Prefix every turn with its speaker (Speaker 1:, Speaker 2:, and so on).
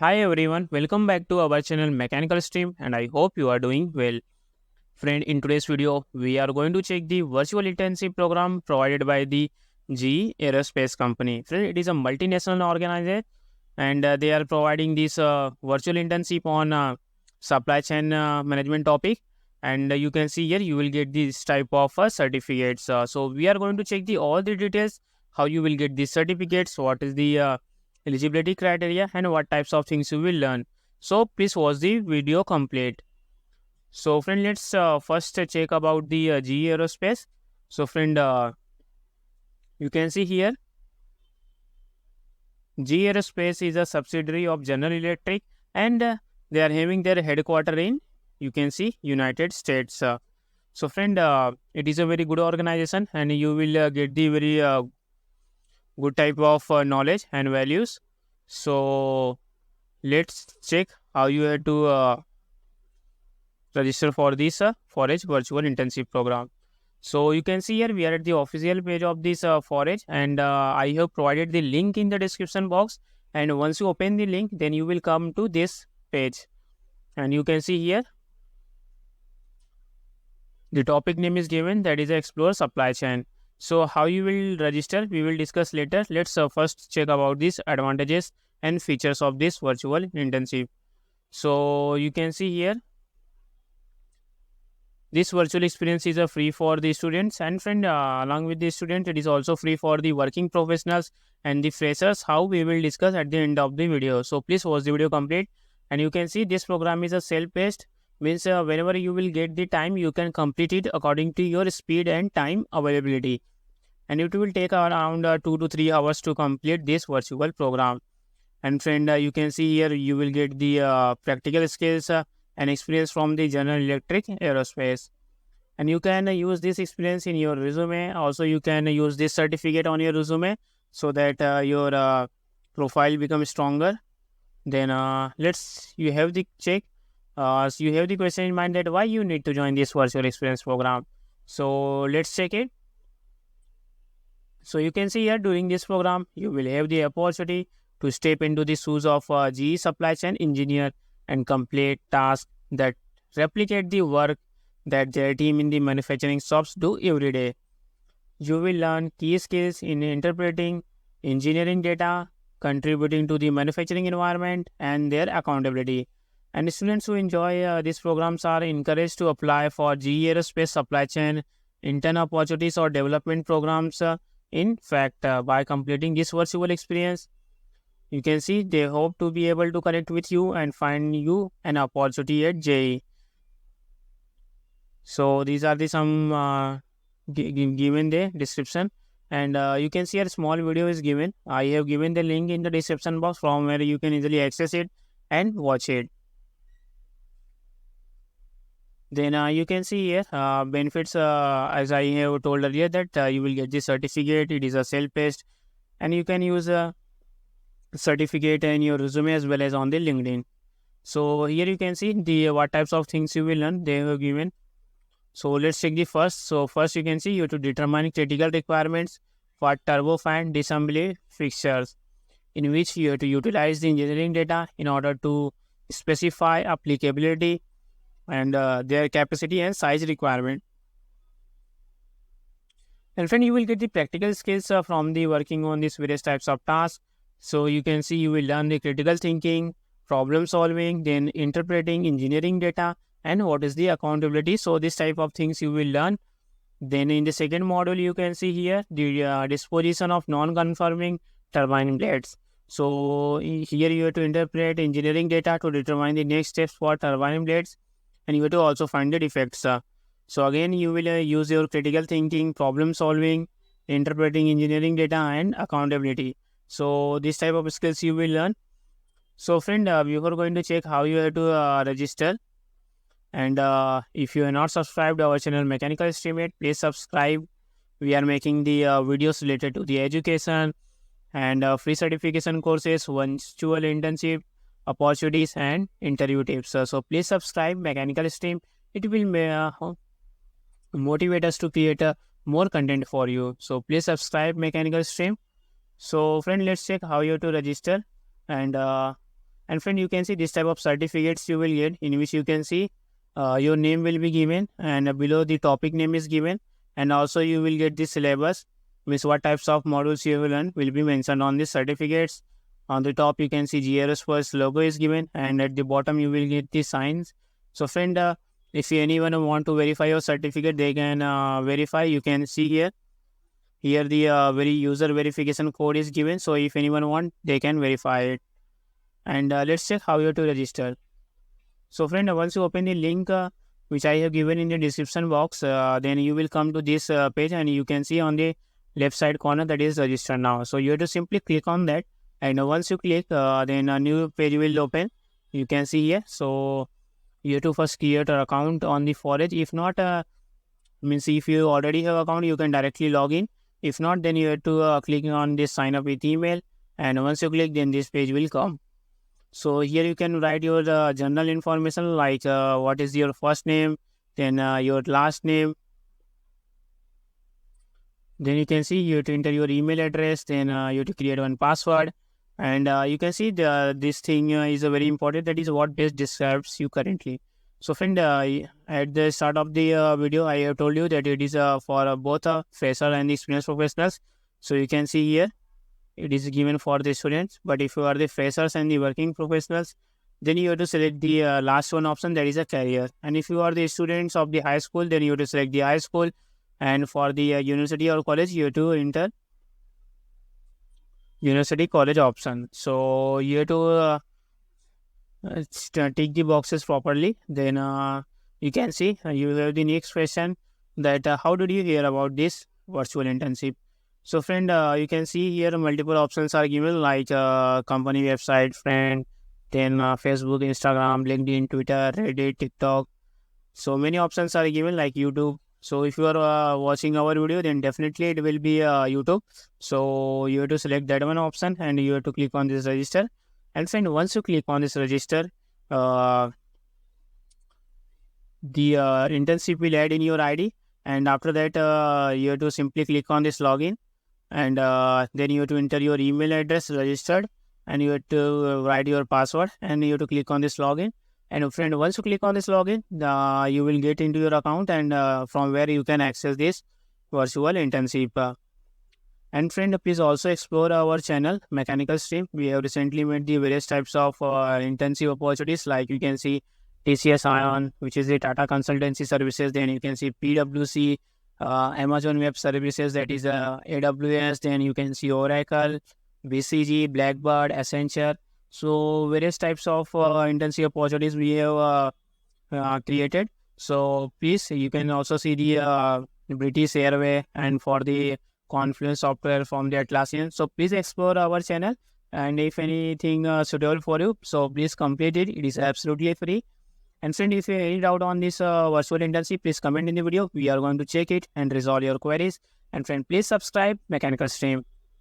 Speaker 1: Hi everyone, welcome back to our channel Mechanical Stream and I hope you are doing well. Friend, in today's video, we are going to check the virtual internship program provided by the GE Aerospace company. Friend, it is a multinational organization and they are providing this virtual internship on supply chain management topic. And you can see here you will get this type of certificates. So we are going to check the all the details, how you will get these certificates, what is the eligibility criteria and what types of things you will learn. So please watch the video complete. So friend, let's first check about the GE Aerospace. So friend, you can see here GE Aerospace is a subsidiary of General Electric and they are having their headquarter in, you can see, United States. So friend, it is a very good organization and you will get the very good type of knowledge and values. So let's check how you have to register for this Forage virtual internship program. So you can see here we are at the official page of this Forage and I have provided the link in the description box, and once you open the link then you will come to this page and you can see here the topic name is given, that is explore supply chain. So how you will register we will discuss later. Let's first check about these advantages and features of this virtual internship. So you can see here this virtual experience is free for the students and friend, along with the student it is also free for the working professionals and the freshers, how we will discuss at the end of the video. So please watch the video complete. And you can see this program is a self-paced, means whenever you will get the time you can complete it according to your speed and time availability, and it will take around 2 to 3 hours to complete this virtual program. And friend, you can see here you will get the practical skills and experience from the General Electric Aerospace, and you can use this experience in your resume. Also you can use this certificate on your resume so that your profile becomes stronger. Then let's you have the check, so you have the question in mind that why you need to join this virtual experience program. So let's check it. So you can see here during this program, you will have the opportunity to step into the shoes of a GE supply chain engineer and complete tasks that replicate the work that their team in the manufacturing shops do every day. You will learn key skills in interpreting engineering data, contributing to the manufacturing environment, and their accountability. And students who enjoy these programs are encouraged to apply for GE Aerospace supply chain intern opportunities or development programs. In fact, by completing this virtual experience, you can see they hope to be able to connect with you and find you an opportunity at JE. So these are the some given the description, and you can see a small video is given. I have given the link in the description box from where you can easily access it and watch it. Then you can see here benefits, as I have told earlier, that you will get the certificate. It is a self-paced and you can use a certificate in your resume as well as on the LinkedIn. So here you can see the what types of things you will learn they have given. So let's check the first. So first you can see you have to determine critical requirements for turbofan disassembly fixtures, in which you have to utilize the engineering data in order to specify applicability and their capacity and size requirement. And friend, you will get the practical skills from the working on these various types of tasks. So you can see you will learn the critical thinking, problem solving, then interpreting engineering data, and what is the accountability. So this type of things you will learn. Then in the second module, you can see here the disposition of non-conforming turbine blades. So here you have to interpret engineering data to determine the next steps for turbine blades, and you have to also find the defects. So again, you will use your critical thinking, problem solving, interpreting engineering data, and accountability. So this type of skills you will learn. So friend, before going to check how you have to register, and if you are not subscribed to our channel Mechanical Stream yet, please subscribe. We are making the videos related to the education and free certification courses, virtual internship opportunities, and interview tips. So please subscribe Mechanical Stream. It will motivate us to create more content for you. So please subscribe Mechanical Stream. So friend, let's check how you have to register. And And friend, you can see this type of certificates you will get, in which you can see your name will be given, and below the topic name is given, and also you will get the syllabus, means what types of modules you will learn will be mentioned on the certificates. On the top you can see GE Aerospace logo is given, and at the bottom you will get the signs. So friend, if anyone want to verify your certificate, they can verify. You can see here the very user verification code is given. So if anyone want, they can verify it. And let's check how you have to register. So friend, once you open the link which I have given in the description box, then you will come to this page, and you can see on the left side corner that is register now. So you have to simply click on that, and once you click, then a new page will open. You can see here. So you have to first create an account on the forage. If not, means if you already have account, you can directly log in. If not, then you have to click on this sign up with email, and once you click, then this page will come. So here you can write your general information, like what is your first name, then your last name. Then you can see you have to enter your email address, then you have to create one password. And you can see this thing is very important, that is what best describes you currently. So friend, at the start of the video, I have told you that it is for both fresher and experienced professionals. So you can see here, it is given for the students. But if you are the freshers and the working professionals, then you have to select the last one option, that is a career. And if you are the students of the high school, then you have to select the high school. And for the university or college, you have to enter university college option. So you have to tick the boxes properly. Then you can see you will have the next question, that how did you hear about this virtual internship? So friend, you can see here multiple options are given, like company website, friend, then Facebook, Instagram, LinkedIn, Twitter, Reddit, TikTok. So many options are given, like YouTube. So if you are watching our video, then definitely it will be YouTube. So you have to select that one option, and you have to click on this register. And friend, once you click on this register, the internship will add in your ID. And after that, you have to simply click on this login, and then you have to enter your email address registered, and you have to write your password, and you have to click on this login. And friend, once you click on this login, you will get into your account, and from where you can access this virtual internship. And friend, please also explore our channel Mechanical Stream. We have recently made the various types of internship opportunities, like you can see TCS Ion, which is the Tata Consultancy Services. Then you can see PwC, Amazon Web Services, that is AWS. Then you can see Oracle, BCG, Blackbird, Accenture. So various types of internship opportunities we have created. So please, you can also see the British Airway, and for the Confluence software from the Atlassian. So please explore our channel, and if anything suitable for you, so please complete it. It is absolutely free. And friend, if you have any doubt on this virtual internship, please comment in the video. We are going to check it and resolve your queries. And friend, please subscribe Mechanical Stream.